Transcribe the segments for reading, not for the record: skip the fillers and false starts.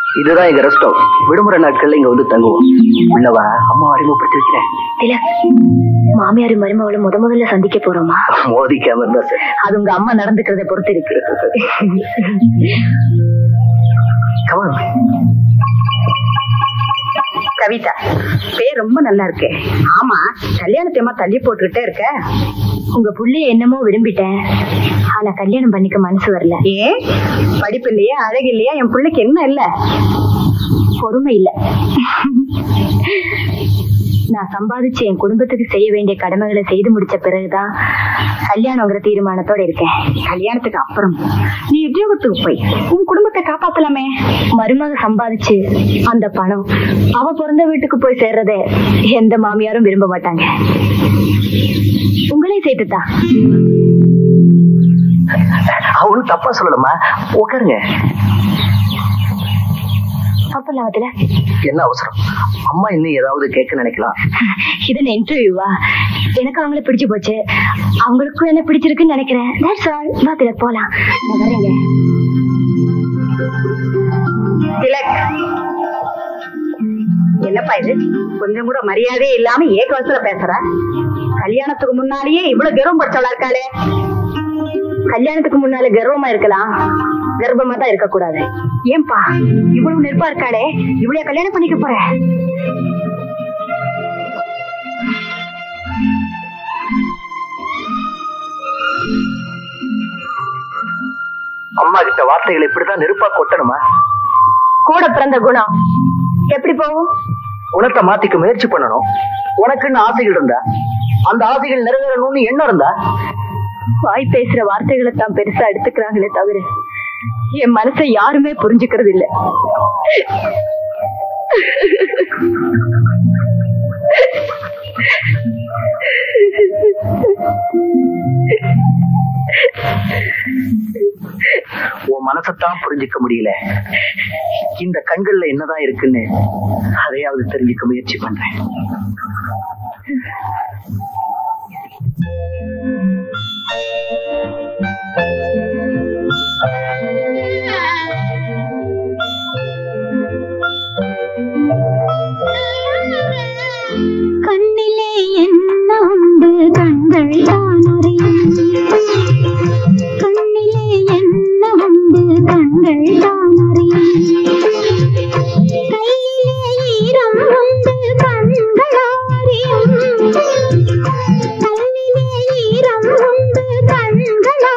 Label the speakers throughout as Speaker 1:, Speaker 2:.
Speaker 1: இதுதான் எங்க rest house. விடுமுறை நாட்கள்ல இங்க வந்து தங்குவோம். உள்ளவா அம்மா அறிமுகப்படுத்தி வைக்கிறேன்.
Speaker 2: மாமியாரு மருமகளும் முதல்ல சந்திக்க போறோமா?
Speaker 1: மோதிக்காம இருந்தா சார்.
Speaker 2: அது உங்க அம்மா நடந்துக்கிறத பொறுத்து இருக்கு.
Speaker 3: கவிதா, பேர் ரொம்ப நல்லா இருக்கு. ஆமா, கல்யாணத்தையமா தள்ளி போட்டுக்கிட்டே இருக்க.
Speaker 2: உங்க புள்ளைய என்னமோ விரும்பிட்டேன், ஆனா கல்யாணம் பண்ணிக்க மனசு வரல.
Speaker 3: ஏன்? படிப்பு இல்லையா, அழகு இல்லையா? என் பிள்ளைக்கு என்ன இல்ல?
Speaker 2: பொறுமை இல்ல. நான் சம்பாதிச்சு என் குடும்பத்துக்கு செய்ய வேண்டிய கடமைகளை செய்து முடிச்ச பிறகுதான் கல்யாணங்கிற தீர்மானத்தோட இருக்கேன்.
Speaker 3: கல்யாணத்துக்கு அப்புறம் நீ உத்தியோகத்துக்கு போய் உன் குடும்பத்தை காப்பாத்தலாமே.
Speaker 2: மருமக சம்பாதிச்சு அந்த பணம் அவ பிறந்த வீட்டுக்கு போய் சேர்றதே எந்த மாமியாரும் விரும்ப மாட்டாங்க. உங்களையும் சேர்த்துதா?
Speaker 1: அவனும் தப்பா சொல்லலாமா? உட்காருங்க. என்ன அவசரம்? அம்மா இன்னும் ஏதாவது கேட்க நினைக்கலாம்.
Speaker 2: இது இன்டர்வியூவா? எனக்கு அவங்கள பிடிச்சு போச்சு, அவங்களுக்கும் என்ன பிடிச்சிருக்குன்னு நினைக்கிறேன். போலாம்.
Speaker 3: என்னப்பா இது? கொஞ்சம் கூட மரியாதையே இல்லாம ஏகவசல பேசுற. கல்யாணத்துக்கு முன்னாலேயே இவ்வளவு கர்வம் படுத்தவளா இருக்காளே.
Speaker 2: கல்யாணத்துக்கு முன்னால கர்வமா இருக்கலாம், கர்ப்பமா தான் இருக்க கூடாது.
Speaker 3: ஏன்பா இவ்வளவு நெருப்பா இருக்காளே, இவ்வளவு கல்யாணம் பண்ணிக்க போற?
Speaker 1: அம்மா கிட்ட வார்த்தைகள் இப்படிதான் நெருப்பா கொட்டணுமா?
Speaker 2: கூட பிறந்த குணம் எப்படி போகும்?
Speaker 1: குணத்தை மாத்திக்க முயற்சி பண்ணணும். உனக்குன்னு ஆசைகள் இருந்தா அந்த ஆசைகள் நிறைவேறணும்னு எண்ணம் இருந்தா.
Speaker 2: வாய் பேசுற வார்த்தைகளை தான் பெருசா எடுத்துக்கிறாங்களே தவிர என் மனசை யாருமே புரிஞ்சுக்கிறது இல்ல.
Speaker 1: உன் மனசத்தான் புரிஞ்சுக்க முடியல. இந்த கண்கள்ல என்னதான் இருக்குன்னு அதையாவது தெரிஞ்சுக்க முயற்சி பண்றேன்.
Speaker 4: கண்ணிலே என்ன உண்டு கண்கள் தான் அறியும். கண்ணிலே என்ன உண்டு கண்கள் தான் அறியும். கையிலே ஈரம் உண்டு கண்கள் அறியும். கையிலே ஈரம் உண்டு கண்கள்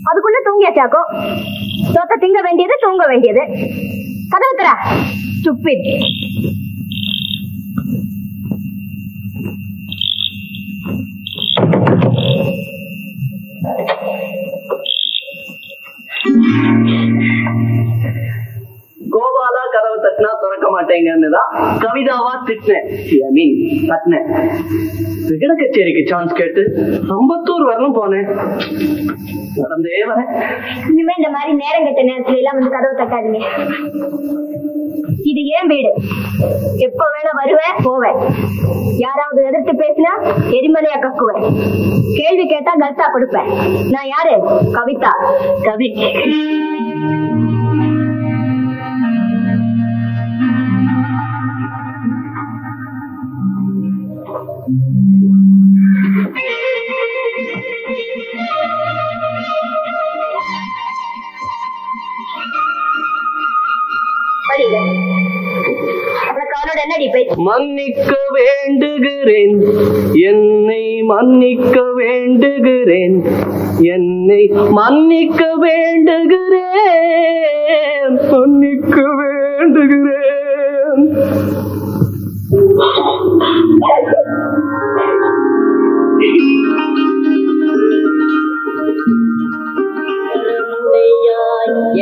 Speaker 2: அதுக்குள்ள தூங்கியாச்சாக்கும். சொத்த திங்க வேண்டியது தூங்க வேண்டியது. கதவு தர ஸ்டூபிட்.
Speaker 1: கோபாலா கதவை தட்டினா திறக்க மாட்டேங்கன்னுதான் கவிதாவா தட்டினேன். விகட கச்சேரிக்கு சான்ஸ் கேட்டு அம்பத்தூர் வரணும் போனேன். நடந்தே வரேன்.
Speaker 2: இனிமே இந்த மாதிரி நேரம் கட்ட நேரத்துல எல்லாம் வந்து கதவு தட்டாதீங்க. இது ஏன் வீடு. எப்ப வேணா வருவேன் போவேன். யாராவது எதிர்த்து பேசினா எரிமலையா கக்குவேன். கேள்வி கேட்டா கல்தா கொடுப்பேன். நான் யாரு? கவிதா. கவி.
Speaker 1: மன்னிக்க வேண்டுகிறேன், என்னை மன்னிக்க வேண்டுகிறேன், என்னை மன்னிக்க வேண்டுகிறேன், மன்னிக்க வேண்டுகிறேன்.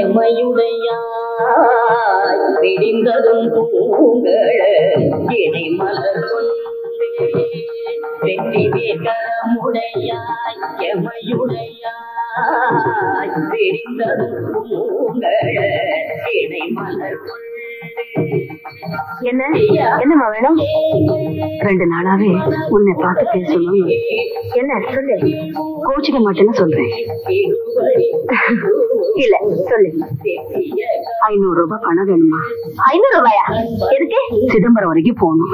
Speaker 1: எமையுடையாய் விடிந்ததும் பூங்கள இணை மலர் வெற்றி வேகமுடையாய் எமையுடையாய் விடிந்ததும் பூங்கள இணை மலர்.
Speaker 2: என்னம்மா வேணும்?
Speaker 3: 2 நாளாவே உன்னை பார்த்து பேசணும்.
Speaker 2: என்ன சொல்லு.
Speaker 3: கோச்சிக்க மாட்டேன்னு சொல்றேன்.
Speaker 2: இல்ல சொல்லு.
Speaker 3: 500 ரூபாய் பணம் வேணுமா?
Speaker 2: 500 ரூபாயா? எதுக்கு?
Speaker 3: சிதம்பரம் வரைக்கும் போகணும்.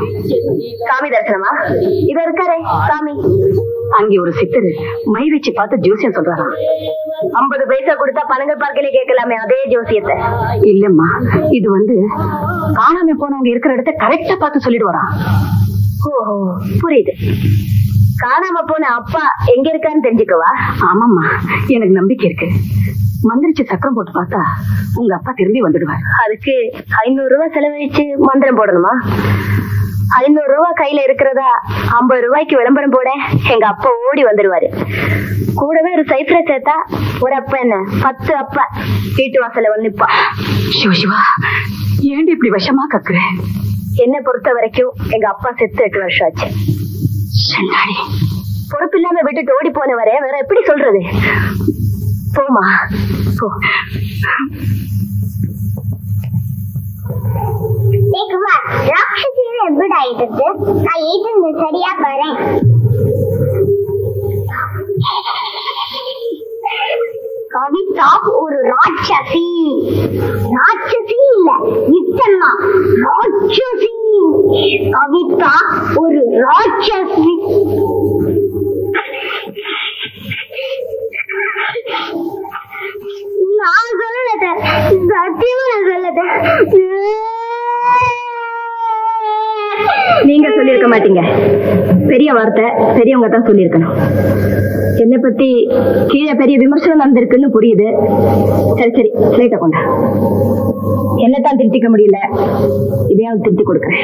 Speaker 2: சாமி தரிசனமா? இத இருக்காரே சாமி.
Speaker 3: அங்கே ஒரு சித்தர் மை வச்சு பார்த்து ஜோசியம் சொல்றாராம்.
Speaker 2: 50 பைசா கொடுத்தா பணங்கள் பார்க்கலே கேட்கலாமே அதே ஜோசியத்தை.
Speaker 3: இல்லம்மா, இது காணாம போனவங்க இருக்கிற இடத்த கரெக்டா பார்த்து சொல்லிட்டு வரான்.
Speaker 2: ஓஹோ புரியுது. காணாம போன அப்பா எங்க இருக்கான்னு தெரிஞ்சுக்கவா?
Speaker 3: ஆமாம்மா, எனக்கு நம்பிக்கை இருக்கு. மந்திரிச்சு சக்கரம் போட்டு பார்த்தா உங்க அப்பா திரும்பி வந்துடுவார்.
Speaker 2: அதுக்கு 500 ரூபாய் செலவழிச்சு மந்திரம் போடணுமா? 500 ரூபாய் கையில இருக்கிறதா 50 ரூபாய்க்கு விளம்பரம் போட எங்க அப்பா ஓடி வந்துடுவாரு. கூடவே ஒரு சைஃபரை சேர்த்தா ஒரு அப்பா என்ன 10 அப்பா வீட்டு வாசல வந்துப்பா.
Speaker 3: சிவா, ஏண்டி இப்படி விஷமா கக்குற?
Speaker 2: என்ன பொறுத்த வரைக்கும் எங்க அப்பா செத்து 8 வருஷம் ஆச்சு. பொறுப்பு இல்லாம விட்டுட்டு ஓடி போனவரே வேற எப்படி சொல்றது? போமா போ.
Speaker 4: ராட்சசியும் எப்படி ஆயிட்டு நான் ஏற்று சரியா பாறேன். கவிதா ஒரு ராட்சசி. ராட்சசி இல்ல நித்தம்மா, ராட்சசி. கவிதா ஒரு ராட்சசி. நான் சொல்லல, சத்தியமா நான் சொல்லல.
Speaker 2: நீங்க சொல்லிருக்க மாட்டீங்க. பெரிய வார்த்தை பெரியவங்க தான் சொல்லிருக்கணும். என்னை பத்தி கீழே பெரிய விமர்சனம் நடந்திருக்குன்னு புரியுது. சரி சரி ஸ்லேட்டை கொண்டா. என்னத்தான் திருத்திக்க முடியல, இதையாவது திருத்தி கொடுக்குறேன்.